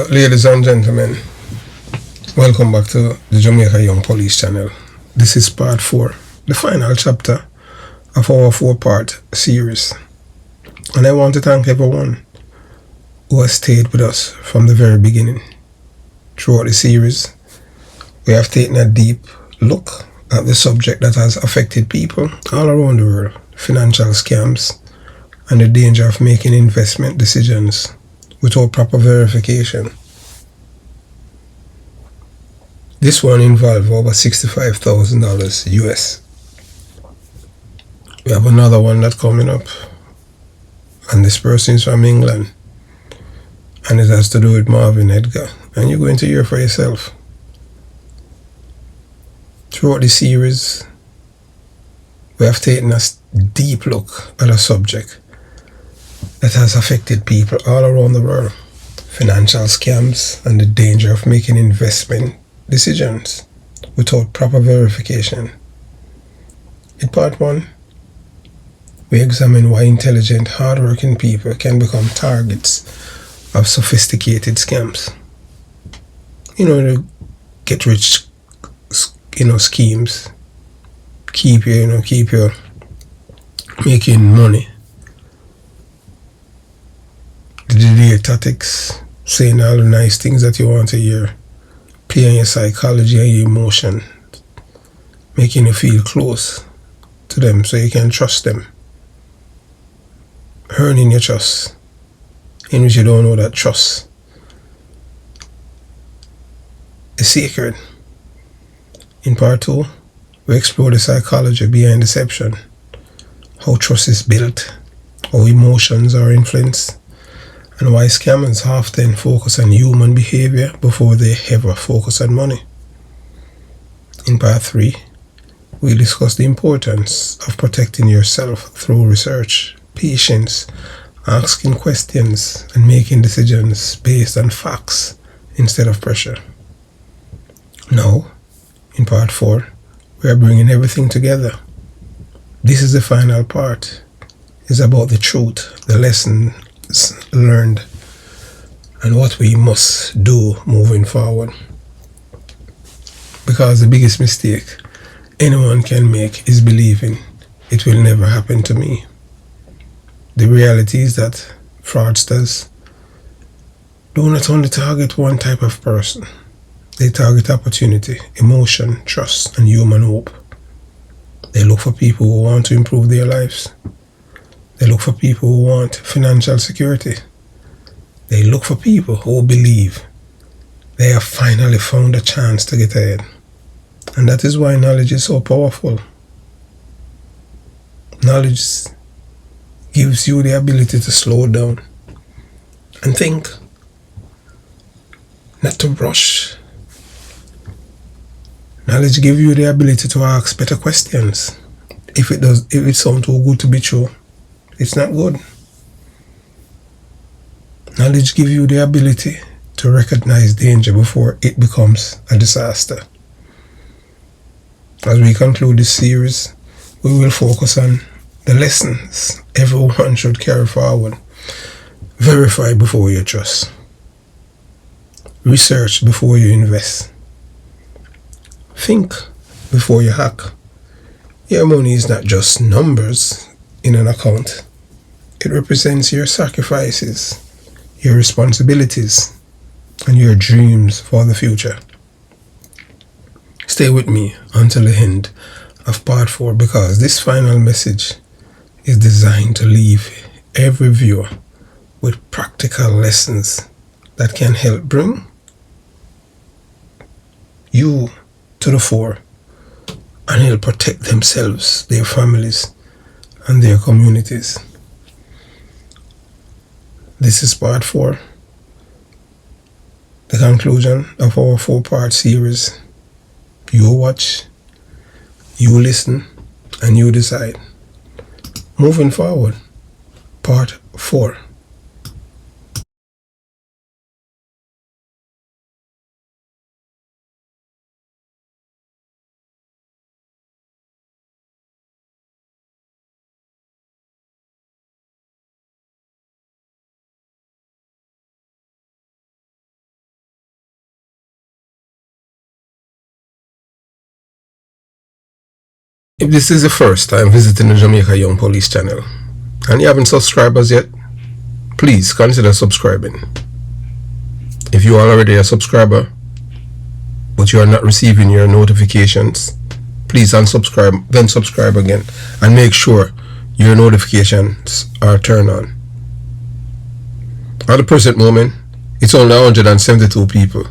Ladies and gentlemen, welcome back to the Jamaican Young Police Channel. This is part 4, the final chapter of our 4-part series. And I want to thank everyone who has stayed with us from the very beginning. Throughout the series, we have taken a deep look at the subject that has affected people all around the world: financial scams and the danger of making investment decisions without proper verification. This one involved over $65,000 US. We have another one that's coming up, and this person is from England, and it has to do with Marvin Edgar, and you're going to hear for yourself. Throughout the series, we have taken a deep look at a subject that has affected people all around the world: financial scams and the danger of making investment decisions without proper verification. In part 1, we examine why intelligent, hardworking people can become targets of sophisticated scams. The get rich, schemes keep you making money. The delay tactics, saying all the nice things that you want to hear, playing your psychology and your emotion, making you feel close to them so you can trust them, earning your trust, in which you don't know that trust is sacred. In part 2, we explore the psychology behind deception, how trust is built, how emotions are influenced, and why scammers often focus on human behavior before they ever focus on money. In part 3, we discuss the importance of protecting yourself through research, patience, asking questions, and making decisions based on facts instead of pressure. Now, in part 4, we are bringing everything together. This is the final part. It's about the truth, the lessons learned, and what we must do moving forward. Because the biggest mistake anyone can make is believing it will never happen to me. The reality is that fraudsters do not only target one type of person. They target opportunity, emotion, trust, and human hope. They look for people who want to improve their lives. They look for people who want financial security. They look for people who believe they have finally found a chance to get ahead. And that is why knowledge is so powerful. Knowledge gives you the ability to slow down and think, not to rush. Knowledge gives you the ability to ask better questions. If it sounds too good to be true, it's not good. Knowledge gives you the ability to recognize danger before it becomes a disaster. As we conclude this series, we will focus on the lessons everyone should carry forward. Verify before you trust. Research before you invest. Think before you hack. Your money is not just numbers in an account. It represents your sacrifices, your responsibilities, and your dreams for the future. Stay with me until the end of part 4, because this final message is designed to leave every viewer with practical lessons that can help bring you to the fore and help protect themselves, their families, and their communities. This is part 4, the conclusion of our 4-part series. You watch, you listen, and you decide. Moving forward, part 4. If this is the first time visiting the Jamaican Young Police Channel and you haven't subscribed as yet, please consider subscribing. If you are already a subscriber but you are not receiving your notifications, please unsubscribe, then subscribe again, and make sure your notifications are turned on. At the present moment, it's only 172 people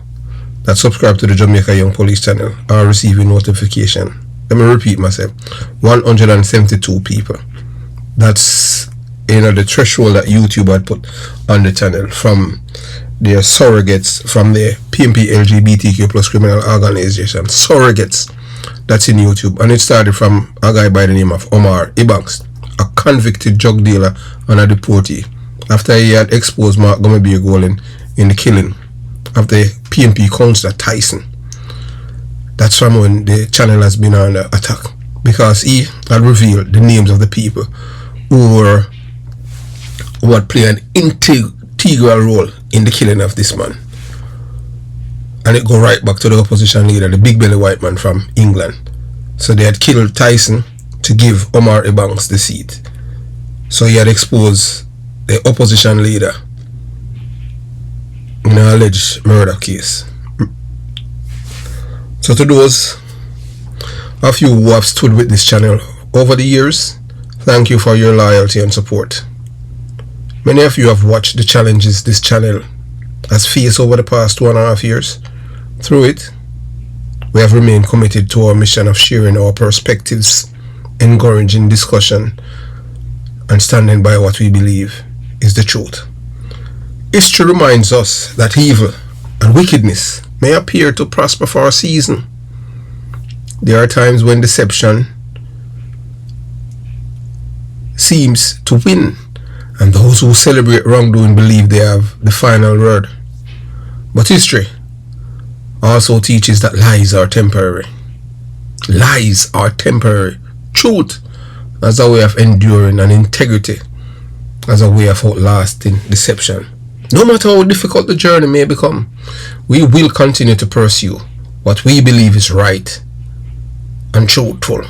that subscribe to the Jamaican Young Police Channel are receiving notification. Let me repeat myself. 172 people. That's, the threshold that YouTube had put on the channel from their surrogates, from the PMP LGBTQ plus criminal organization. Surrogates. That's in YouTube. And it started from a guy by the name of Omar Ibanks, a convicted drug dealer and a deportee, after he had exposed Mark Gumabir Golin in the killing of the PMP councillor Tyson. That's from when the channel has been under attack, because he had revealed the names of the people who had played an integral role in the killing of this man. And it go right back to the opposition leader, the big belly white man from England. So they had killed Tyson to give Omar Ibanks the seat. So he had exposed the opposition leader in an alleged murder case. So to those of you who have stood with this channel over the years, thank you for your loyalty and support. Many of you have watched the challenges this channel has faced over the past 2.5 years. Through it, we have remained committed to our mission of sharing our perspectives, encouraging discussion, and standing by what we believe is the truth. History reminds us that evil and wickedness may appear to prosper for a season. There are times when deception seems to win, and those who celebrate wrongdoing believe they have the final word. But history also teaches that lies are temporary. Lies are temporary. Truth as a way of enduring, and integrity as a way of outlasting deception. No matter how difficult the journey may become, we will continue to pursue what we believe is right and truthful.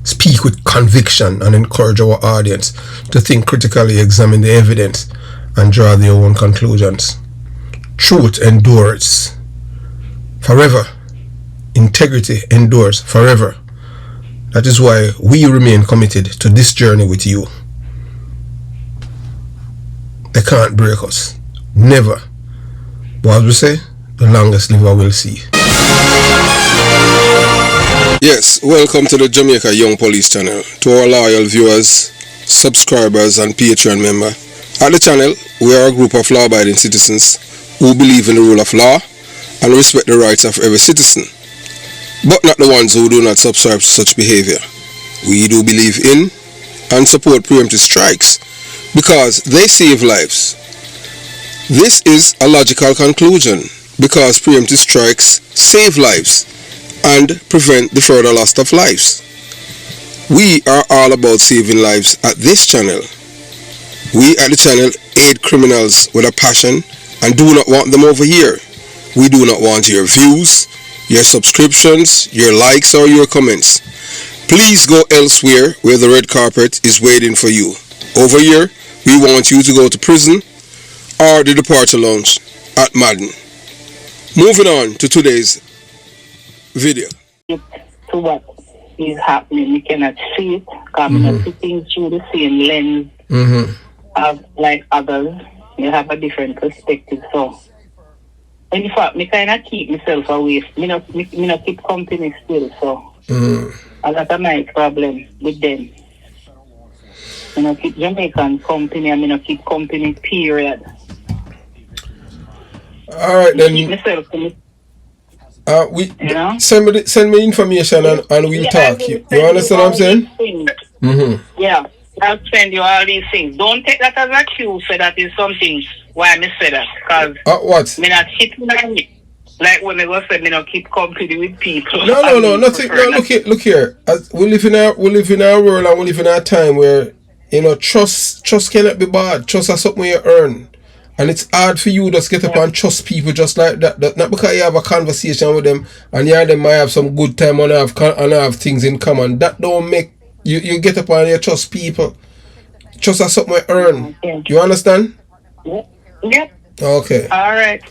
Speak with conviction and encourage our audience to think critically, examine the evidence, and draw their own conclusions. Truth endures forever. Integrity endures forever. That is why we remain committed to this journey with you. They can't break us. Never. But as we say, the longest liver will see. Yes, welcome to the Jamaica Young Police Channel. To our loyal viewers, subscribers, and Patreon member. At the channel, we are a group of law-abiding citizens who believe in the rule of law and respect the rights of every citizen, but not the ones who do not subscribe to such behavior. We do believe in and support preemptive strikes because they save lives. This is a logical conclusion because preemptive strikes save lives and prevent the further loss of lives. We are all about saving lives at this channel. We at the channel aid criminals with a passion and do not want them over here. We do not want your views, your subscriptions, your likes, or your comments. Please go elsewhere where the red carpet is waiting for you. Over here, we want you to go to prison or the departure lounge at Madden. Moving on to today's video. To what is happening, we cannot see it because we not see things through the same lens as like others. You have a different perspective. So, in fact, me kind of keep myself away. Me not keep company still. So, I got a nice problem with them. Me not keep Jamaican company, and me not keep company. Period. All right then. Keep myself to me. Send me information and we'll talk. You understand what I'm saying? Yeah, I'll send you all these things. Don't take that as a cue for that is something why I say that. Because what? Me not hitting on it. Like when I was saying, me not keep company with people. No, nothing. No, look here. We live in our world, and we live in our time where trust cannot be bought. Trust is something you earn. And it's hard for you to just get up and trust people just like that. Not because you have a conversation with them and you and them might have some good time and have things in common. That don't make you get up and you trust people. Trust is something we earn. You understand? Yep. Okay. All right.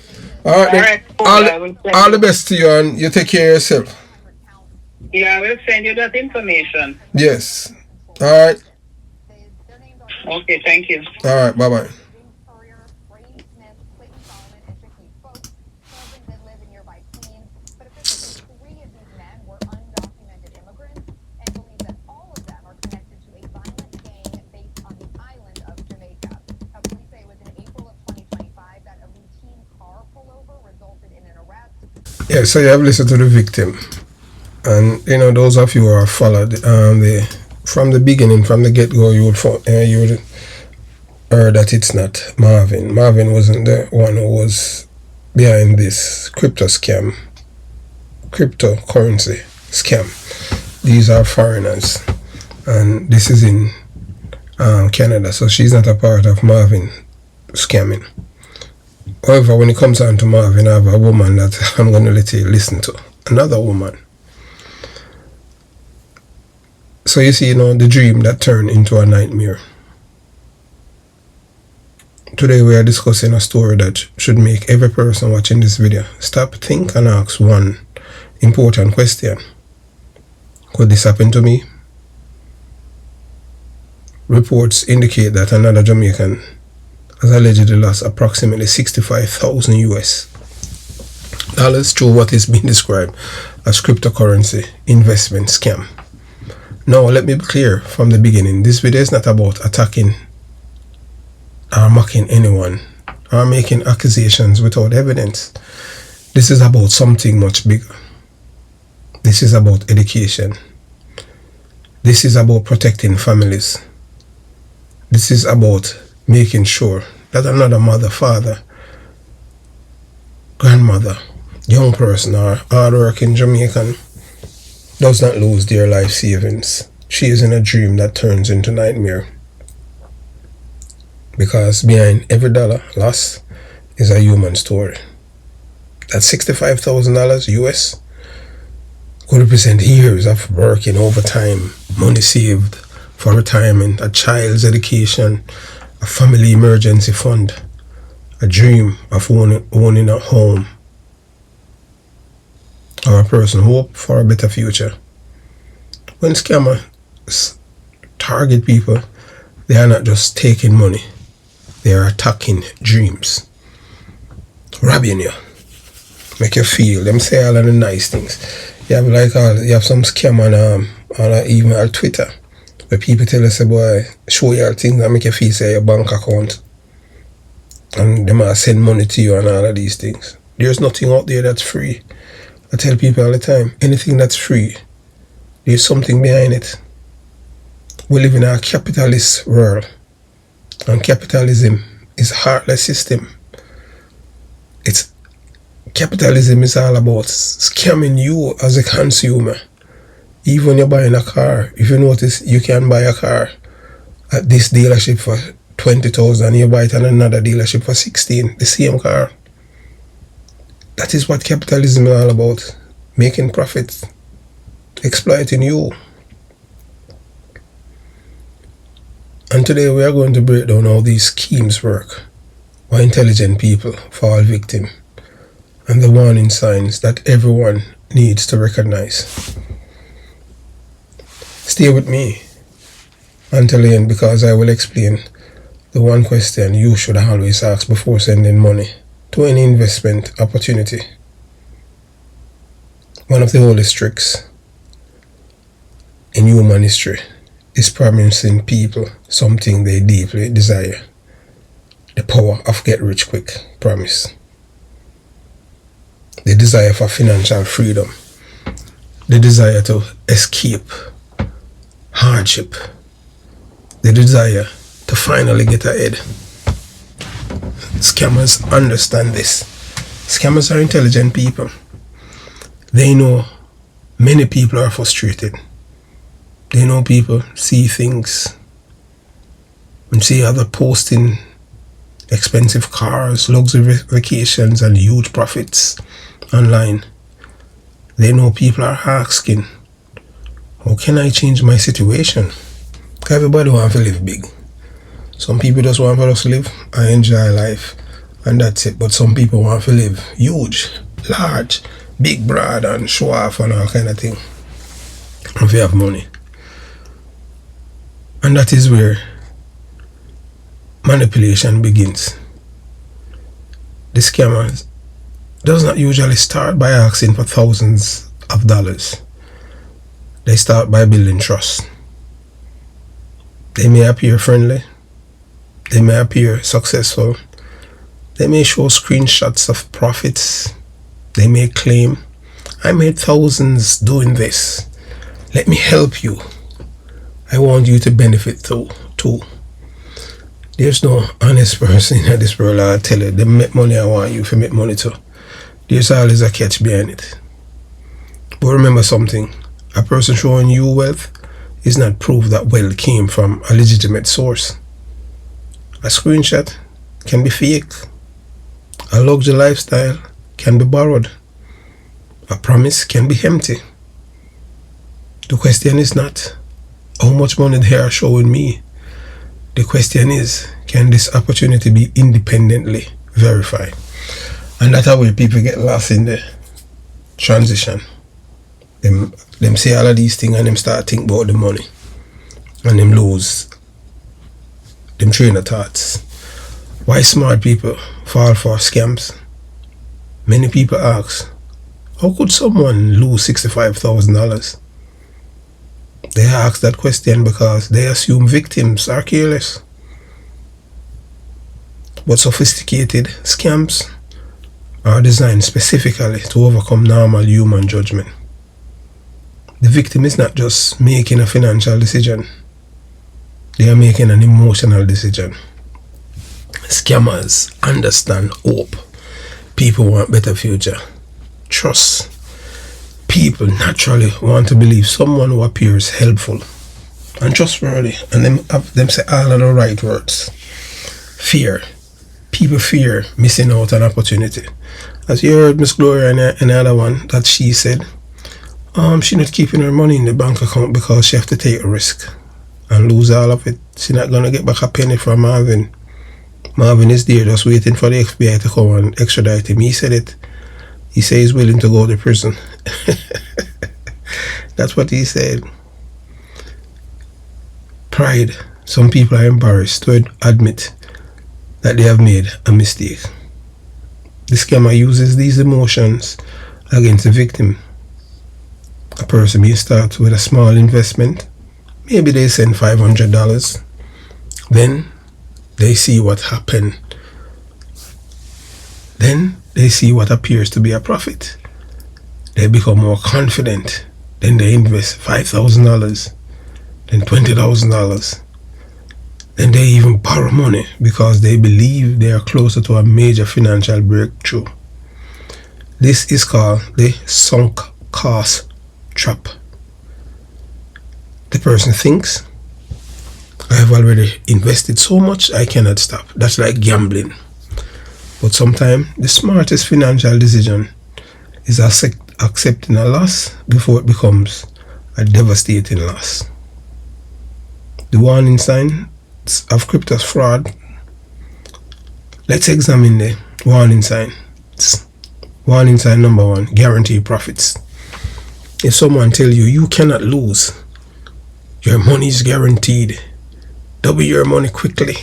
Then. All the best to you, and you take care of yourself. Yeah, I will send you that information. Yes. All right. Okay, thank you. All right, bye-bye. Yeah, so you have listened to the victim, and you know those of you who are followed from the beginning, from the get-go, you would heard that it's not Marvin. Marvin wasn't the one who was behind this cryptocurrency scam. These are foreigners, and this is in Canada, so she's not a part of Marvin scamming. However, when it comes down to Marvin, I have a woman that I'm going to let you listen to. Another woman. So you see, the dream that turned into a nightmare. Today we are discussing a story that should make every person watching this video stop, think, and ask one important question. Could this happen to me? Reports indicate that another Jamaican has allegedly lost approximately $65,000 US through what is being described as cryptocurrency investment scam. Now, let me be clear from the beginning. This video is not about attacking or mocking anyone or making accusations without evidence. This is about something much bigger. This is about education. This is about protecting families. This is about making sure that another mother, father, grandmother, young person or hardworking Jamaican does not lose their life savings. She is in a dream that turns into nightmare. Because behind every dollar lost is a human story. That $65,000 US could represent years of working overtime, money saved for retirement, a child's education, a family emergency fund, a dream of owning a home, or a person hope for a better future. When scammers target people, they are not just taking money, they are attacking dreams, robbing you, make you feel. Them say all of the nice things. You have some scam on even on Twitter, where people tell us, boy, show you all things that make you feel say your bank account, and they might send money to you and all of these things. There's nothing out there that's free. I tell people all the time, anything that's free, there's something behind it. We live in a capitalist world, and capitalism is a heartless system. Capitalism is all about scamming you as a consumer. Even when you're buying a car, if you notice, you can buy a car at this dealership for 20,000, you buy it at another dealership for 16, the same car. That is what capitalism is all about, making profits, exploiting you. And today we are going to break down how these schemes work, why intelligent people fall victim, and the warning signs that everyone needs to recognize. Stay with me until the end, because I will explain the one question you should always ask before sending money to any investment opportunity. One of the oldest tricks in human history is promising people something they deeply desire. The power of get rich quick promise. The desire for financial freedom. The desire to escape hardship. The desire to finally get ahead. Scammers understand this. Scammers are intelligent people. They know many people are frustrated. They know people see things and see other posting expensive cars, luxury vacations, and huge profits online. They know people are asking, how can I change my situation? Everybody wants to live big. Some people just want to just live and enjoy life, and that's it. But some people want to live huge, large, big, broad, and show off and all kind of thing. If you have money. And that is where manipulation begins. The scammers does not usually start by asking for thousands of dollars. They start by building trust. They may appear friendly. They may appear successful. They may show screenshots of profits. They may claim, I made thousands doing this. Let me help you. I want you to benefit too. There's no honest person in this world. I'll tell you, they make money, I want you to make money too. There's always a catch behind it. But remember something, a person showing you wealth is not proof that wealth came from a legitimate source. A screenshot can be fake. A luxury lifestyle can be borrowed. A promise can be empty. The question is not, how much money they are showing me? The question is, can this opportunity be independently verified? And that's how people get lost in the transition. Them say all of these things and them start think about the money. And them lose them train of thoughts. Why smart people fall for scams? Many people ask, how could someone lose $65,000? They ask that question because they assume victims are careless. But sophisticated scams are designed specifically to overcome normal human judgment. The victim is not just making a financial decision. They are making an emotional decision. Scammers understand hope. People want better future. Trust. People naturally want to believe someone who appears helpful and trustworthy, and them say all of the right words. Fear. People fear missing out on opportunity. As you heard Miss Gloria in the other one, that she said, she not keeping her money in the bank account because she have to take a risk and lose all of it. She not gonna get back a penny from Marvin. Marvin is there just waiting for the FBI to come and extradite him. He said it. He said he's willing to go to prison. That's what he said. Pride. Some people are embarrassed to admit that they have made a mistake. The scammer uses these emotions against the victim. A person may start with a small investment. Maybe they send $500. Then they see what happened. Then they see what appears to be a profit. They become more confident. Then they invest $5,000, then $20,000. Then they even borrow money because they believe they are closer to a major financial breakthrough. This is called the sunk cost trap. The person thinks, I have already invested so much I cannot stop. That's like gambling. But sometimes the smartest financial decision is accepting a loss before it becomes a devastating loss. The warning signs of crypto fraud. Let's examine the warning sign. Warning sign number 1, guaranteed profits. If someone tells you you cannot lose, your money is guaranteed, double your money quickly,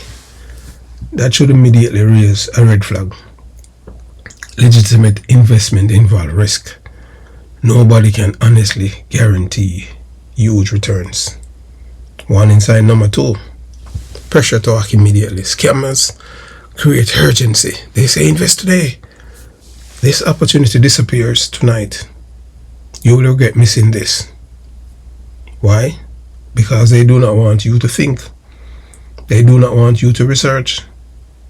that should immediately raise a red flag. Legitimate investment involves risk. Nobody can honestly guarantee huge returns. Warning sign number 2, pressure to act immediately. Scammers create urgency. They say invest today. This opportunity disappears tonight. You will regret missing this. Why? Because they do not want you to think. They do not want you to research.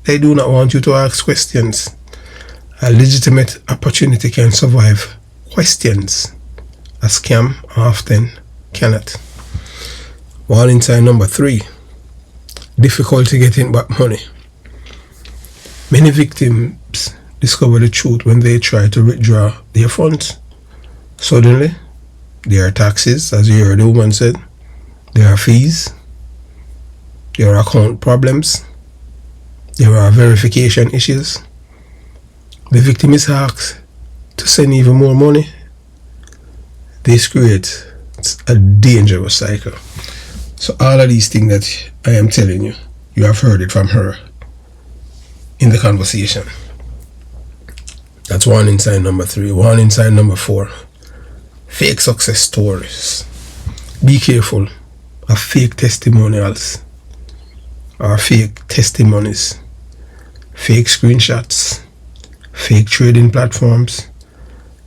They do not want you to ask questions. A legitimate opportunity can survive questions. A scam often cannot. Warning sign number 3, difficulty getting back money. Many victims discover the truth when they try to withdraw their funds. Suddenly, there are taxes, as you heard the woman said. There are fees. There are account problems. There are verification issues. The victim is asked to send even more money. This creates a dangerous cycle. So all of these things that I am telling you, you have heard it from her in the conversation. That's warning sign number 3. Warning sign number 4. Fake success stories. Be careful of fake testimonials or fake testimonies, fake screenshots, fake trading platforms,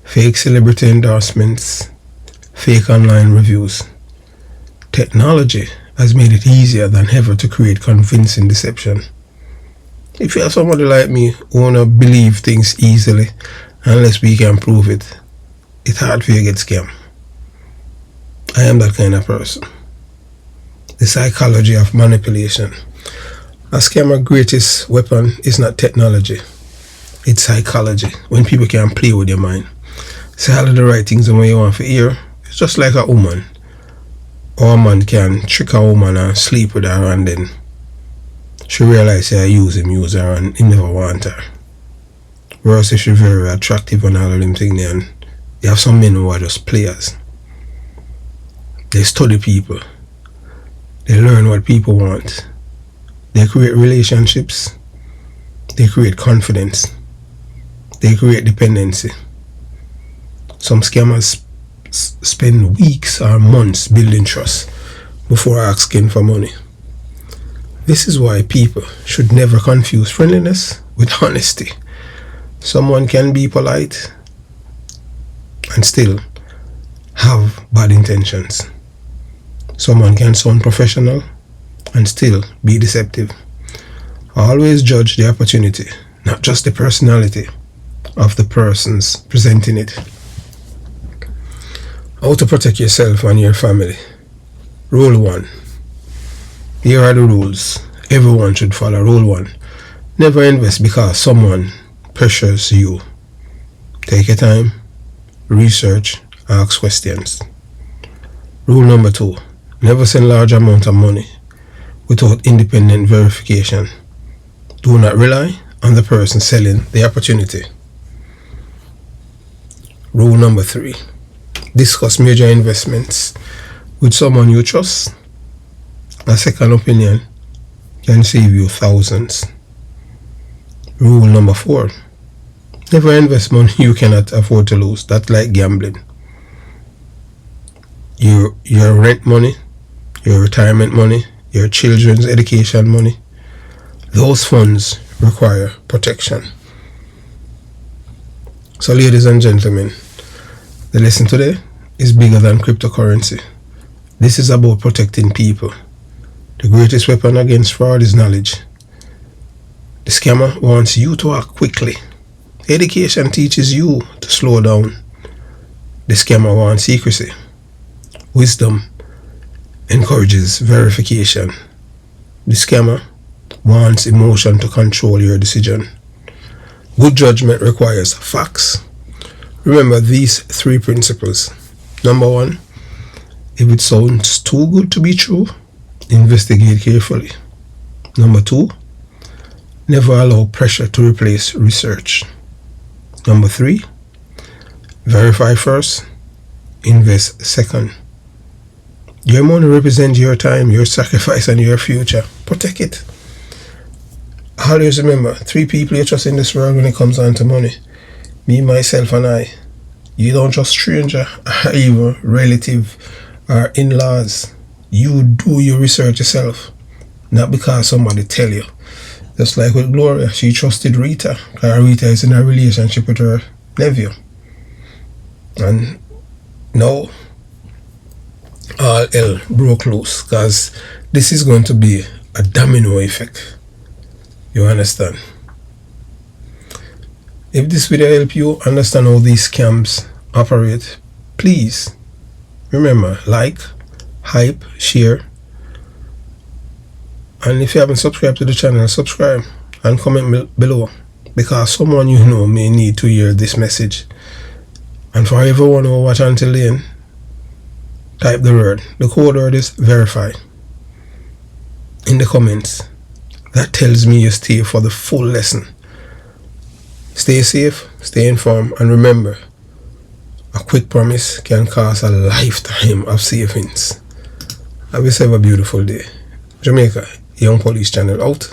fake celebrity endorsements, fake online reviews. Technology has made it easier than ever to create convincing deception. If you have somebody like me who wanna believe things easily, unless we can prove it, it's hard for you to get scammed. I am that kind of person. The psychology of manipulation. A scammer's greatest weapon is not technology, it's psychology. When people can play with your mind, say all of the right things when you want to hear. It's just like a woman or a man can trick a woman and sleep with her, and then she realizes I use her, and he never want her. Whereas if she's very attractive and all of them things, and you have some men who are just players. They study people. They learn what people want. They create relationships. They create confidence. They create dependency. Some scammers spend weeks or months building trust before asking for money. This is why people should never confuse friendliness with honesty. Someone can be polite and still have bad intentions. Someone can sound professional and still be deceptive. Always judge the opportunity, not just the personality of the persons presenting it. How to protect yourself and your family. Rule 1. Here are the rules everyone should follow. Rule 1. Never invest because someone pressures you. Take your time, research, ask questions. Rule number 2. Never send large amount of money without independent verification. Do not rely on the person selling the opportunity. Rule number 3. Discuss major investments with someone you trust. A second opinion can save you thousands. Rule number 4. Never invest money you cannot afford to lose. That's like gambling. Your rent money, your retirement money, your children's education money, those funds require protection. So ladies and gentlemen, the lesson today is bigger than cryptocurrency. This is about protecting people. The greatest weapon against fraud is knowledge. The scammer wants you to act quickly. Education teaches you to slow down. The scammer wants secrecy. Wisdom encourages verification. The scammer wants emotion to control your decision. Good judgment requires facts. Remember these 3 principles. Number 1, if it sounds too good to be true, investigate carefully. Number 2, never allow pressure to replace research. Number 3, verify first, invest second. Your money represents your time, your sacrifice, and your future. Protect it. Always remember, 3 people you trust in this world when it comes down to money. Me, myself, and I. You don't trust stranger, or even relative, or in-laws. You do your research yourself. Not because somebody tell you. Just like with Gloria, she trusted Rita, because Rita is in a relationship with her nephew. And now, all hell broke loose, because this is going to be a domino effect. You understand? If this video help you understand how these scams operate, please remember, like, hype, share, and if you haven't subscribed to the channel, subscribe. and comment below, because someone you know may need to hear this message. And for everyone who watch until the end, type the word. The code word is verify in the comments. That tells me you stay for the full lesson. Stay safe, stay informed, and remember, a quick promise can cost a lifetime of savings. Have yourself a beautiful day. Jamaica Young Police Channel out.